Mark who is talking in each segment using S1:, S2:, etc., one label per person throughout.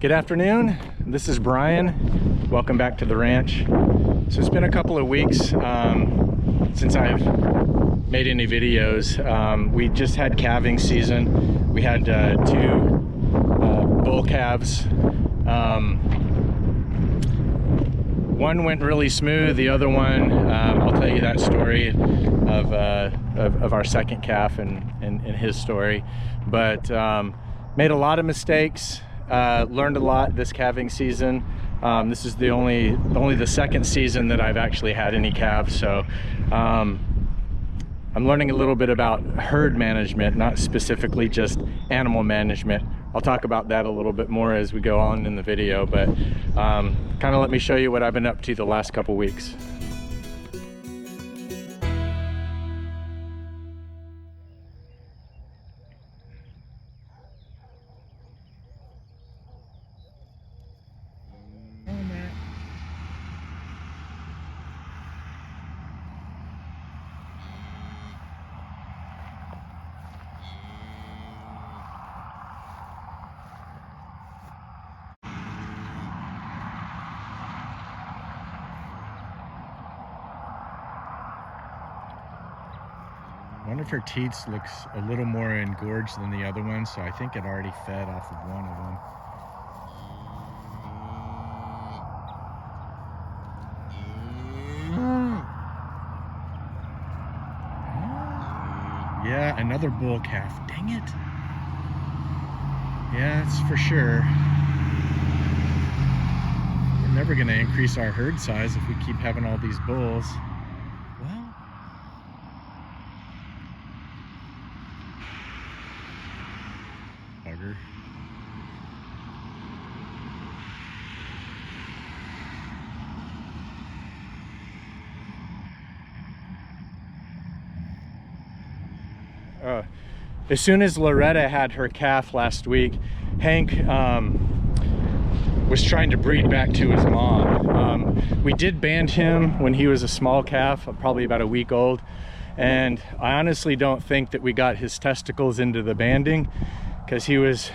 S1: Good afternoon, this is Brian. Welcome back to the ranch. So it's been a couple of weeks since I've made any videos. We just had calving season. We had two bull calves. One went really smooth, the other one, I'll tell you that story of our second calf and his story. But made a lot of mistakes. Learned a lot this calving season. This is only the second season that I've actually had any calves, so I'm learning a little bit about herd management, not specifically just animal management. I'll talk about that a little bit more as we go on in the video, but kind of let me show you what I've been up to the last couple weeks. One of her teats looks a little more engorged than the other one, so I think it already fed off of one of them. Yeah, another bull calf. Dang it. Yeah, that's for sure. We're never going to increase our herd size if we keep having all these bulls. Bugger. As soon as Loretta had her calf last week, Hank was trying to breed back to his mom. We did band him when he was a small calf, probably about a week old, and I honestly don't think that we got his testicles into the banding, because he was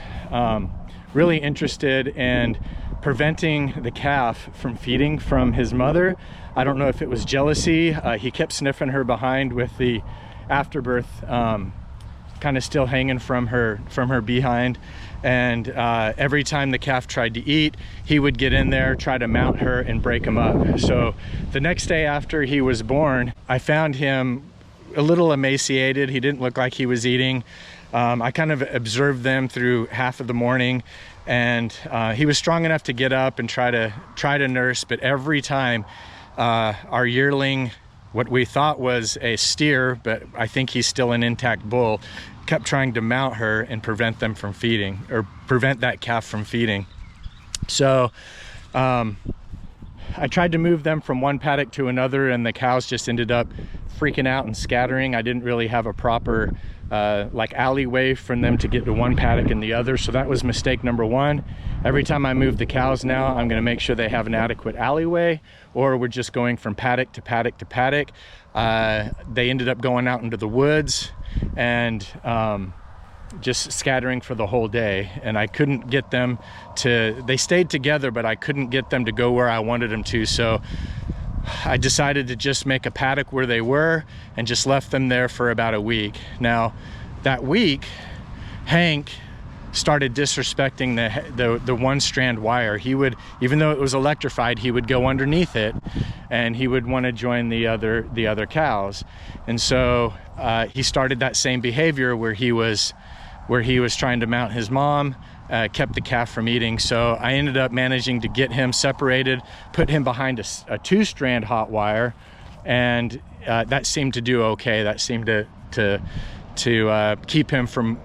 S1: really interested in preventing the calf from feeding from his mother. I don't know if it was jealousy. He kept sniffing her behind with the afterbirth kind of still hanging from her behind, and every time the calf tried to eat, he would get in there, try to mount her and break him up. So the next day after he was born, I found him a little emaciated. He didn't look like he was eating. I kind of observed them through half of the morning, and he was strong enough to get up and try to nurse, but every time our yearling, what we thought was a steer, but I think he's still an intact bull, kept trying to mount her and prevent them from feeding, or prevent that calf from feeding. So I tried to move them from one paddock to another, and the cows just ended up freaking out and scattering. I didn't really have a proper like alleyway for them to get to one paddock and the other, so that was mistake number one. Every time I move the cows now, I'm going to make sure they have an adequate alleyway, or we're just going from paddock to paddock to paddock. They ended up going out into the woods and just scattering for the whole day, and I couldn't get them to, they stayed together, but I couldn't get them to go where I wanted them to, so I decided to just make a paddock where they were and just left them there for about a week. Now, that week, Hank started disrespecting the one strand wire. He would, even though it was electrified, he would go underneath it and he would want to join the other cows. And so he started that same behavior where he was trying to mount his mom, kept the calf from eating. So I ended up managing to get him separated, put him behind a two-strand hot wire, and that seemed to do okay. That seemed to keep him from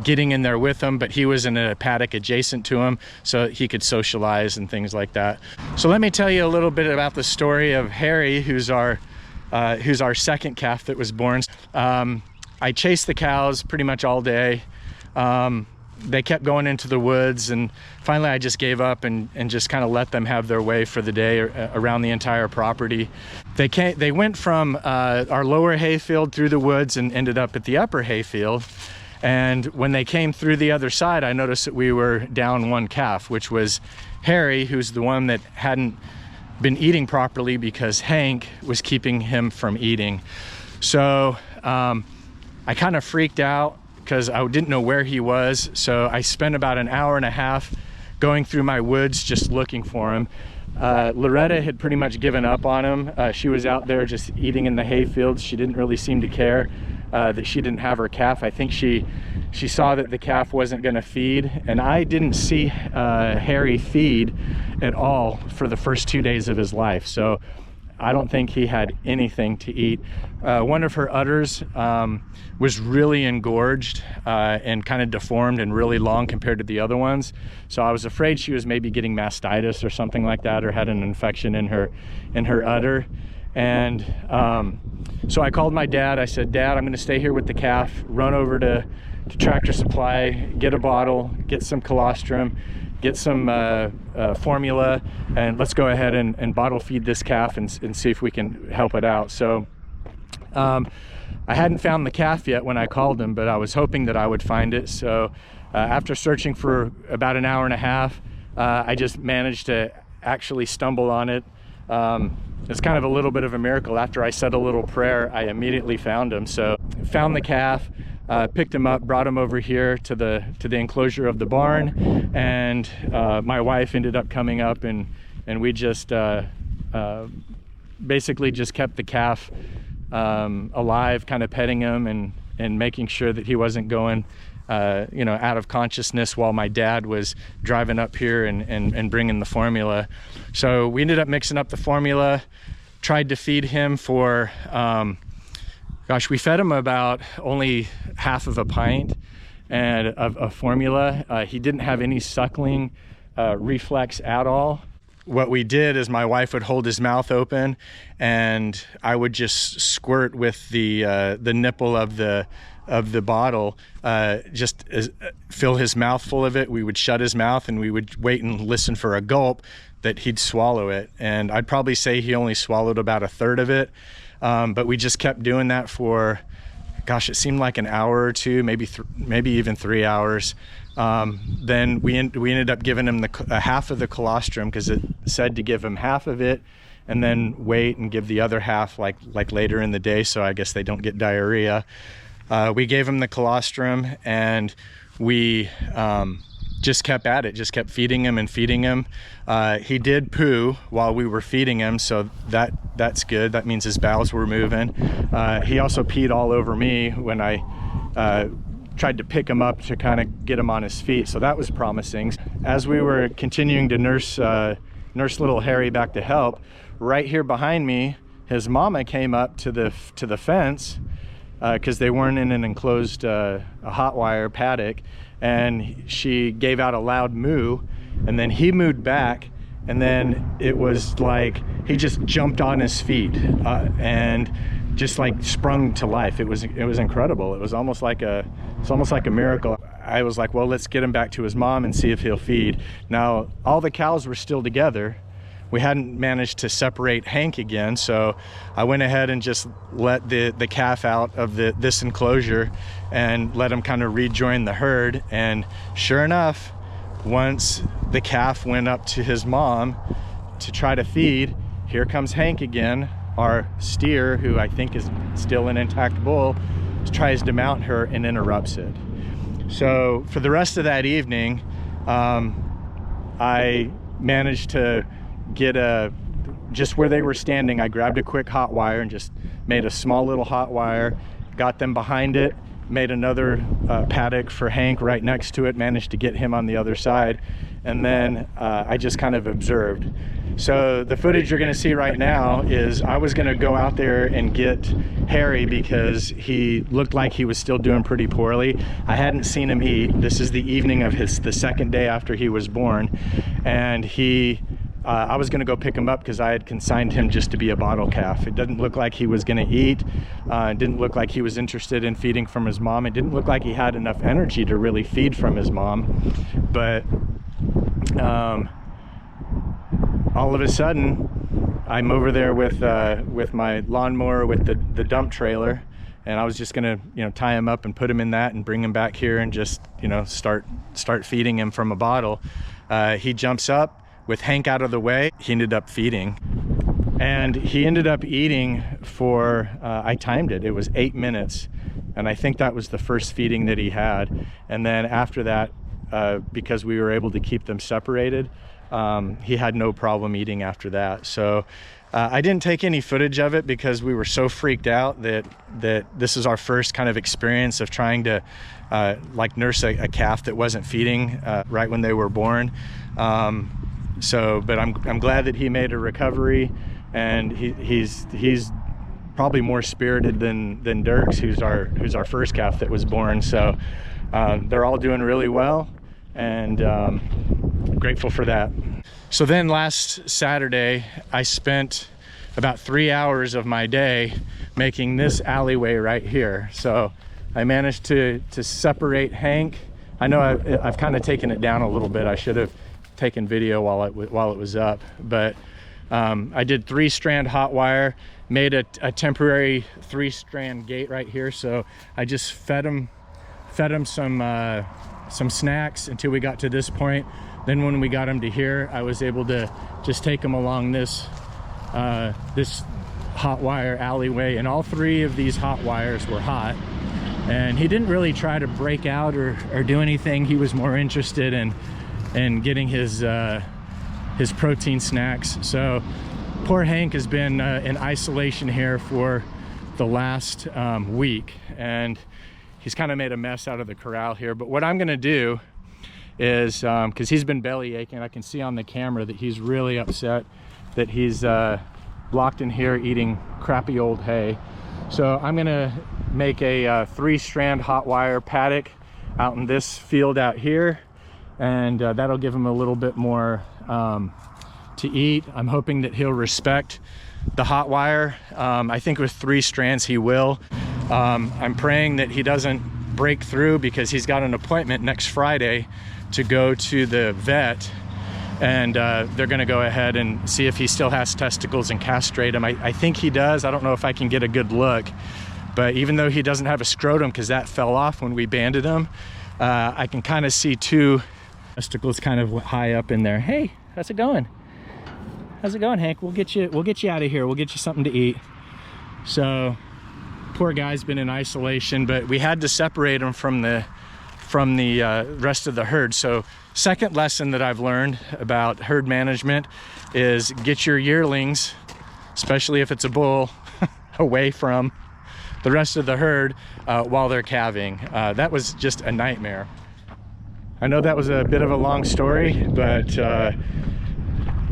S1: getting in there with him, but he was in a paddock adjacent to him, so he could socialize and things like that. So let me tell you a little bit about the story of Harry, who's our second calf that was born. I chased the cows pretty much all day. They kept going into the woods, and finally I just gave up and just kind of let them have their way for the day around the entire property. They went from our lower hayfield through the woods and ended up at the upper hayfield. And when they came through the other side, I noticed that we were down one calf, which was Harry, who's the one that hadn't been eating properly because Hank was keeping him from eating. So I kind of freaked out because I didn't know where he was. So I spent about an hour and a half going through my woods just looking for him. Loretta had pretty much given up on him. She was out there just eating in the hay fields. She didn't really seem to care that she didn't have her calf. I think she saw that the calf wasn't going to feed, and I didn't see Harry feed at all for the first 2 days of his life. So I don't think he had anything to eat. One of her udders was really engorged and kind of deformed and really long compared to the other ones. So I was afraid she was maybe getting mastitis or something like that, or had an infection in her udder. And so I called my dad. I said, Dad, I'm going to stay here with the calf, run over to Tractor Supply, get a bottle, get some colostrum, get some formula, and let's go ahead and bottle feed this calf and see if we can help it out. So I hadn't found the calf yet when I called him, but I was hoping that I would find it. So after searching for about an hour and a half, I just managed to actually stumble on it. It's kind of a little bit of a miracle. After I said a little prayer, I immediately found him. So found the calf, picked him up, brought him over here to the enclosure of the barn, and my wife ended up coming up, and we just basically just kept the calf alive, kind of petting him and making sure that he wasn't going you know, out of consciousness while my dad was driving up here and bringing the formula. So we ended up mixing up the formula, tried to feed him for gosh, we fed him about only half of a pint and of formula. He didn't have any suckling reflex at all. What we did is my wife would hold his mouth open, and I would just squirt with the nipple of the bottle, just fill his mouth full of it. We would shut his mouth, and we would wait and listen for a gulp that he'd swallow it. And I'd probably say he only swallowed about a third of it. But we just kept doing that for, gosh, it seemed like an hour or two, maybe even 3 hours. Then we ended up giving him half of the colostrum, because it said to give him half of it and then wait and give the other half like later in the day, so I guess they don't get diarrhea. We gave him the colostrum, and we just kept at it, just kept feeding him and feeding him. He did poo while we were feeding him, so that's good. That means his bowels were moving. He also peed all over me when I tried to pick him up to kind of get him on his feet, so that was promising. As we were continuing to nurse little Harry back to health, right here behind me, his mama came up to the fence, because they weren't in an enclosed a hot wire paddock, and she gave out a loud moo, and then he mooed back, and then it was like he just jumped on his feet and just like sprung to life. It was incredible. It was almost like a miracle. I was like, well, let's get him back to his mom and see if he'll feed. Now all the cows were still together. We hadn't managed to separate Hank again, so I went ahead and just let the calf out of this enclosure and let him kind of rejoin the herd. And sure enough, once the calf went up to his mom to try to feed, here comes Hank again, our steer, who I think is still an intact bull, tries to mount her and interrupts it. So for the rest of that evening, I managed to get just where they were standing, I grabbed a quick hot wire and just made a small little hot wire, got them behind it, made another paddock for Hank right next to it, managed to get him on the other side, and then I just kind of observed. So the footage you're going to see right now is I was going to go out there and get Harry because he looked like he was still doing pretty poorly. I hadn't seen him eat. This is the evening of the second day after he was born, and I was going to go pick him up because I had consigned him just to be a bottle calf. It didn't look like he was going to eat. It didn't look like he was interested in feeding from his mom. It didn't look like he had enough energy to really feed from his mom. But all of a sudden, I'm over there with my lawnmower with the dump trailer, and I was just gonna, you know, tie him up and put him in that and bring him back here and just, you know, start feeding him from a bottle. He jumps up with Hank out of the way. He ended up feeding, and he ended up eating for, I timed it, it was 8 minutes. And I think that was the first feeding that he had. And then after that, because we were able to keep them separated, he had no problem eating after that. So I didn't take any footage of it because we were so freaked out that this is our first kind of experience of trying to like nurse a calf that wasn't feeding right when they were born. But I'm glad that he made a recovery, and he's probably more spirited than Dirks, who's our first calf that was born. So they're all doing really well, and grateful for that. So then last Saturday, I spent about 3 hours of my day making this alleyway right here. So I managed to separate Hank. I know I've kind of taken it down a little bit. I should have taken video while it was up, but I did 3-strand hot wire, made a temporary 3-strand gate right here. So I just fed him some snacks until we got to this point. Then when we got him to here, I was able to just take him along this hot wire alleyway, and all 3 of these hot wires were hot. And he didn't really try to break out or do anything. He was more interested in getting his protein snacks. So poor Hank has been in isolation here for the last week, and he's kind of made a mess out of the corral here. But what I'm gonna do is, because he's been belly aching, I can see on the camera that he's really upset that he's locked in here eating crappy old hay. So I'm gonna make a 3-strand hot wire paddock out in this field out here, and that'll give him a little bit more to eat. I'm hoping that he'll respect the hot wire. I think with 3 strands he will. I'm praying that he doesn't break through, because he's got an appointment next Friday to go to the vet, and they're gonna go ahead and see if he still has testicles and castrate him. I think he does. I don't know if I can get a good look, but even though he doesn't have a scrotum, because that fell off when we banded him, I can kind of see 2 testicles kind of high up in there. Hey, how's it going? How's it going, Hank? We'll get you out of here. We'll get you something to eat. So poor guy's been in isolation, but we had to separate him from the rest of the herd. So second lesson that I've learned about herd management is get your yearlings, especially if it's a bull, away from the rest of the herd while they're calving. That was just a nightmare. I know that was a bit of a long story, but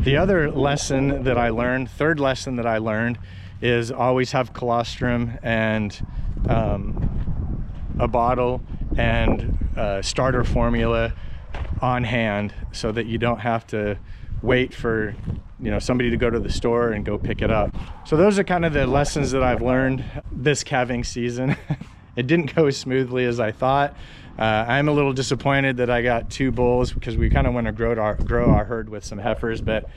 S1: the other lesson that I learned, third lesson that I learned, is always have colostrum and a bottle and starter formula on hand, so that you don't have to wait for, you know, somebody to go to the store and go pick it up. So those are kind of the lessons that I've learned this calving season. It didn't go as smoothly as I thought. I'm a little disappointed that I got 2 bulls, because we kind of want to grow our herd with some heifers, but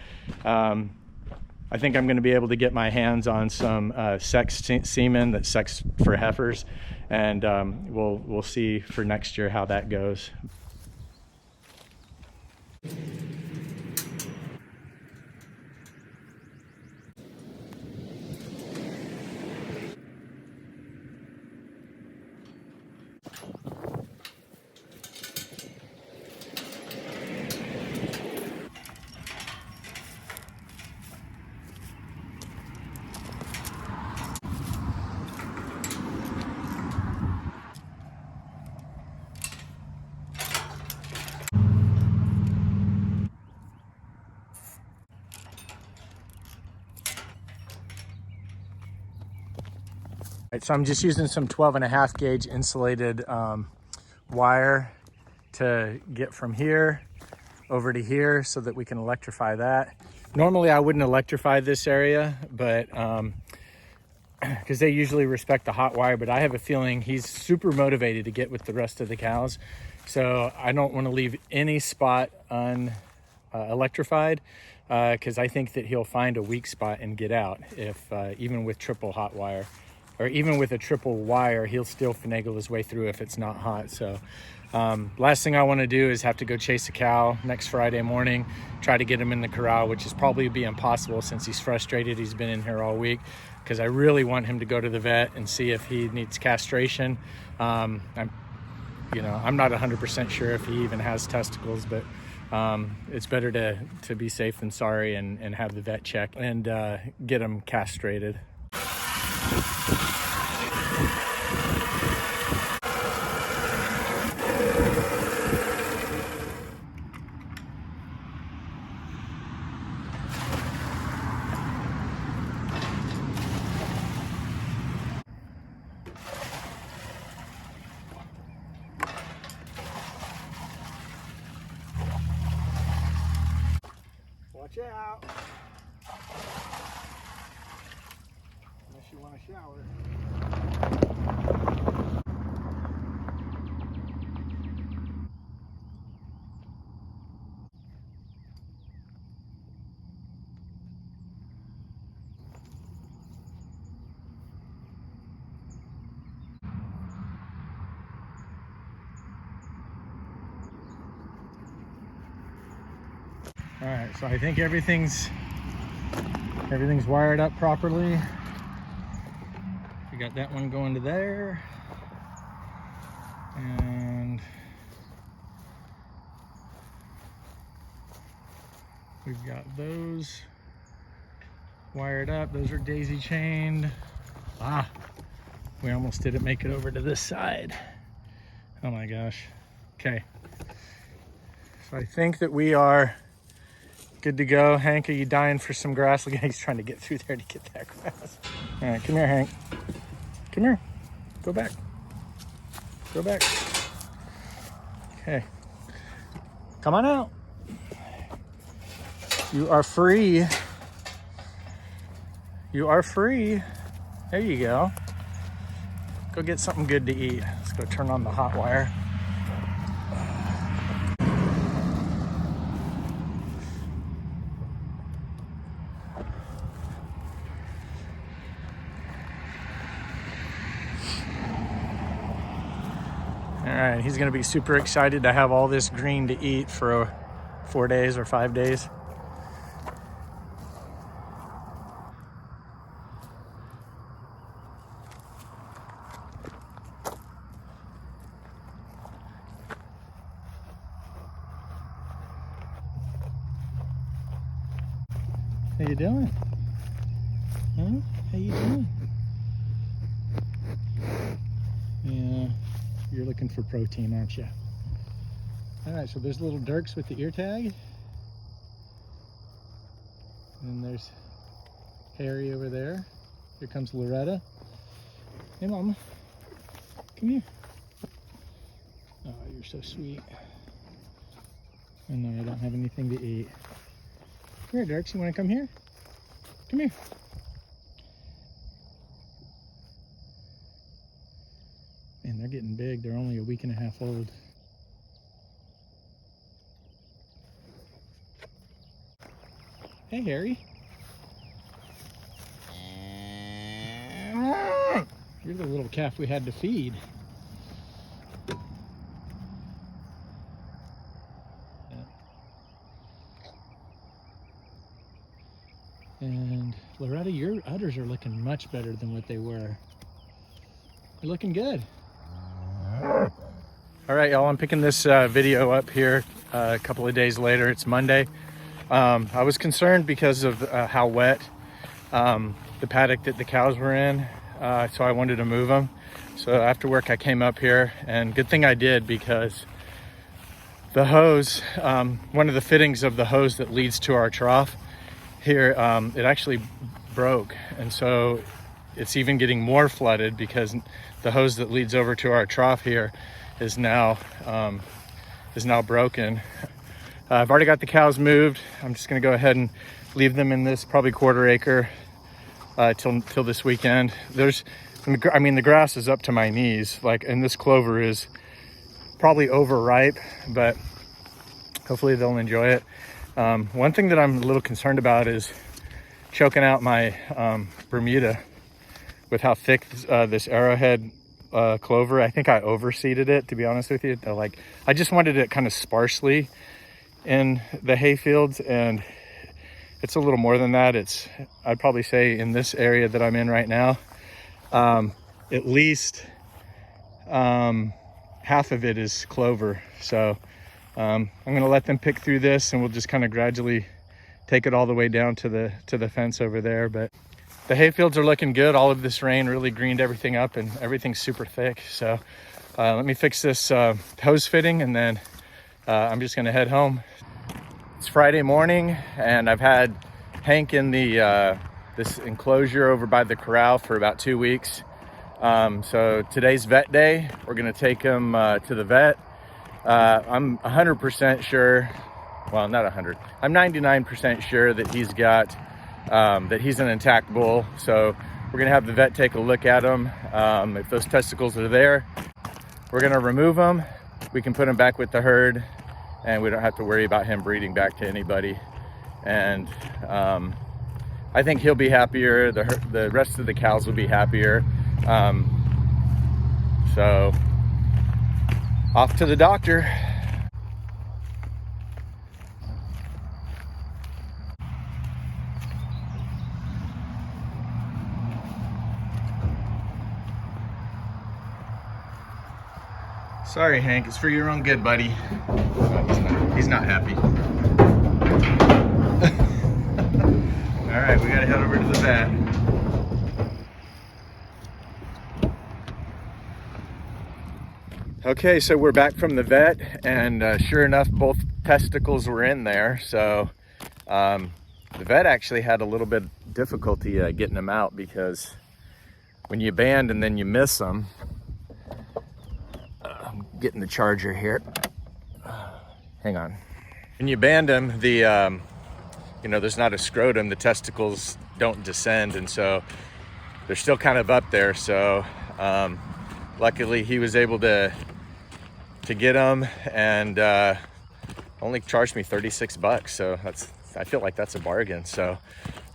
S1: I think I'm going to be able to get my hands on some sex semen that's sex for heifers, and we'll see for next year how that goes. Right, so I'm just using some 12.5 gauge insulated wire to get from here over to here so that we can electrify that. Normally I wouldn't electrify this area, but because they usually respect the hot wire, but I have a feeling he's super motivated to get with the rest of the cows. So I don't want to leave any spot unelectrified, because I think that he'll find a weak spot and get out, if even with triple hot wire or even with a triple wire, he'll still finagle his way through if it's not hot. So last thing I want to do is have to go chase a cow next Friday morning, try to get him in the corral, which is probably be impossible since he's frustrated. He's been in here all week, because I really want him to go to the vet and see if he needs castration. I'm not 100% sure if he even has testicles, but it's better to be safe than sorry and have the vet check and get him castrated. Watch out, unless you want to shower. All right, so I think everything's wired up properly. We got that one going to there, and we've got those wired up. Those are daisy chained. We almost didn't make it over to this side. Oh my gosh. Okay, so I think that we are good to go. Hank, are you dying for some grass? Look, he's trying to get through there to get that grass. All right, come here, Hank. Come here. Go back. Go back. Okay. Come on out. You are free. You are free. There you go. Go get something good to eat. Let's go turn on the hot wire. All right, he's gonna be super excited to have all this green to eat for 4 days or 5 days. How you doing? Huh? How you doing? Yeah, you're looking for protein, aren't you? All right, so there's little Dirks with the ear tag. And there's Harry over there. Here comes Loretta. Hey, Mama. Come here. Oh, you're so sweet. I know I don't have anything to eat. Come here, Dirks. You want to come here? Come here. Man, they're getting big. They're only a week and a half old. Hey, Harry. You're the little calf we had to feed. And Loretta, your udders are looking much better than what they were. They're looking good. All right, y'all, I'm picking this video up here a couple of days later. It's Monday. I was concerned because of how wet the paddock that the cows were in, so I wanted to move them. So after work, I came up here, and good thing I did, because the hose, one of the fittings of the hose that leads to our trough here, it actually broke, and so it's even getting more flooded because the hose that leads over to our trough here is now broken. I've already got the cows moved. I'm just going to go ahead and leave them in this probably quarter acre till this weekend. The grass is up to my knees, and this clover is probably overripe, but hopefully they'll enjoy it. One thing that I'm a little concerned about is choking out my Bermuda with how thick this arrowhead clover. I think I overseeded it, to be honest with you. Like, I just wanted it kind of sparsely in the hay fields, and it's a little more than that. I'd probably say in this area that I'm in right now, at least half of it is clover. So I'm gonna let them pick through this, and we'll just kind of gradually take it all the way down to the fence over there. But the hay fields are looking good. All of this rain really greened everything up, and everything's super thick. So let me fix this hose fitting, and then I'm just gonna head home. It's Friday morning, and I've had Hank in the this enclosure over by the corral for about 2 weeks. So today's vet day. We're gonna take him to the vet. I'm 100% sure, well, not 100, I'm 99% sure that he's got, that he's an intact bull. So we're gonna have the vet take a look at him. If those testicles are there, we're gonna remove them. We can put him back with the herd, and we don't have to worry about him breeding back to anybody. And I think he'll be happier. The rest of the cows will be happier. So off to the doctor. Sorry, Hank, it's for your own good, buddy. Oh, he's not happy. All right, we gotta head over to the vet. Okay, so we're back from the vet, and sure enough, both testicles were in there. So the vet actually had a little bit of difficulty getting them out, because when you band and then you miss them, I'm getting the charger here. Hang on. When you band them, there's not a scrotum, the testicles don't descend, and so they're still kind of up there. So luckily he was able to get them, and only charged me $36. So I feel like that's a bargain. So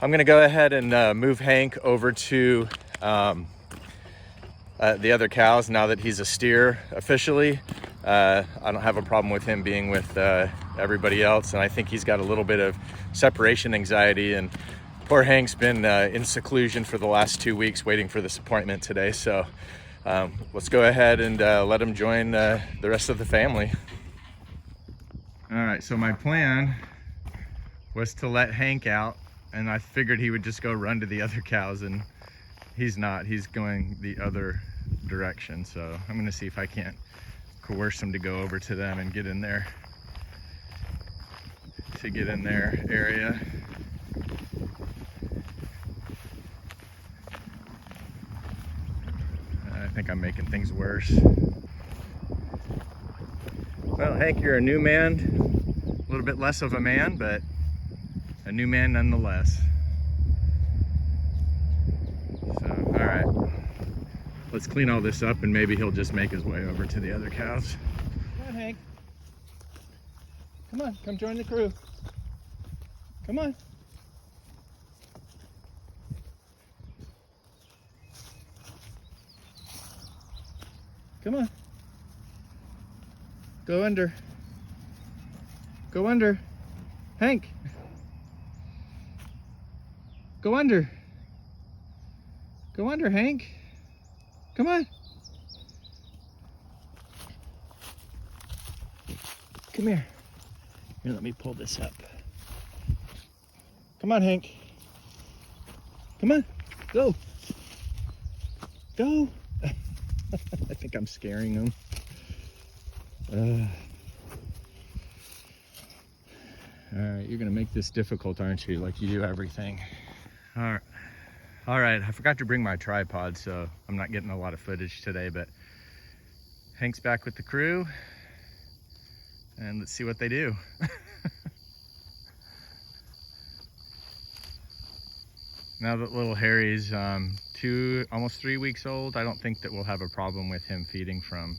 S1: I'm gonna go ahead and move Hank over to the other cows now that he's a steer officially. I don't have a problem with him being with everybody else, and I think he's got a little bit of separation anxiety, and poor Hank's been in seclusion for the last 2 weeks waiting for this appointment today. So let's go ahead and let him join the rest of the family. All right, so my plan was to let Hank out, and I figured he would just go run to the other cows, and he's not. He's going the other direction. So I'm gonna see if I can't coerce him to go over to them and get in their area. I think I'm making things worse. Well, Hank, you're a new man, a little bit less of a man, but a new man nonetheless. So, all right, let's clean all this up, and maybe he'll just make his way over to the other cows. Come on, Hank. Come on, come join the crew. Come on. Come on. Go under. Go under. Hank. Go under. Go under, Hank. Come on. Come here. Here, let me pull this up. Come on, Hank. Come on. Go. Go. I think I'm scaring him. All right, you're gonna make this difficult, aren't you? Like you do everything. All right, I forgot to bring my tripod, so I'm not getting a lot of footage today, but Hank's back with the crew, and let's see what they do. Now that little Harry's almost 3 weeks old, I don't think that we'll have a problem with him feeding from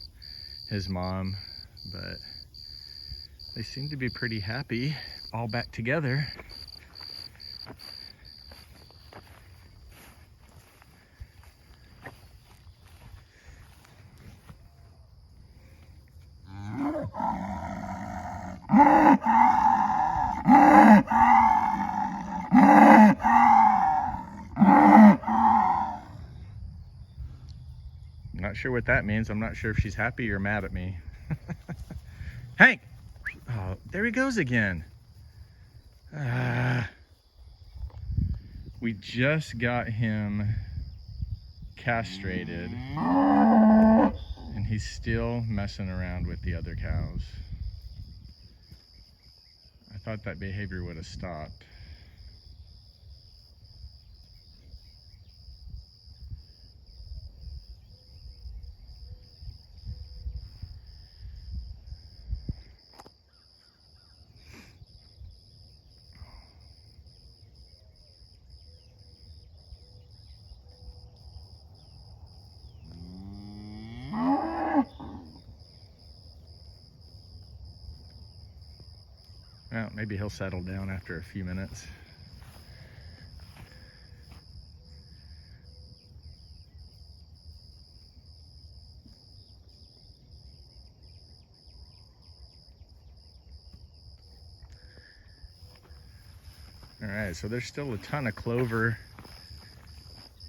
S1: his mom, but they seem to be pretty happy all back together. sure what that means. I'm not sure if she's happy or mad at me. Hank! Oh, there he goes again. We just got him castrated and he's still messing around with the other cows. I thought that behavior would have stopped. Well, maybe he'll settle down after a few minutes. All right, so there's still a ton of clover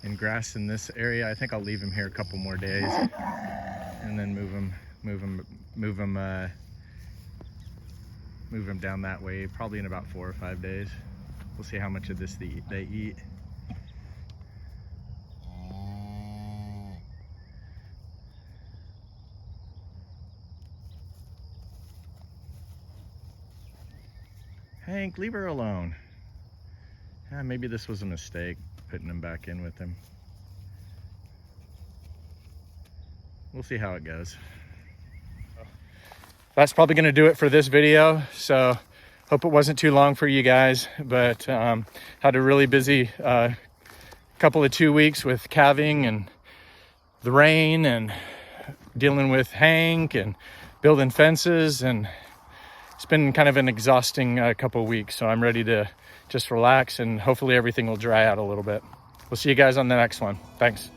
S1: and grass in this area. I think I'll leave him here a couple more days and then move him down that way, probably in about 4 or 5 days. We'll see how much of this they eat. Hank, leave her alone. Maybe this was a mistake, putting him back in with him. We'll see how it goes. That's probably going to do it for this video. So hope it wasn't too long for you guys, but had a really busy couple of 2 weeks with calving and the rain and dealing with Hank and building fences, and it's been kind of an exhausting couple of weeks. So I'm ready to just relax and hopefully everything will dry out a little bit. We'll see you guys on the next one. Thanks.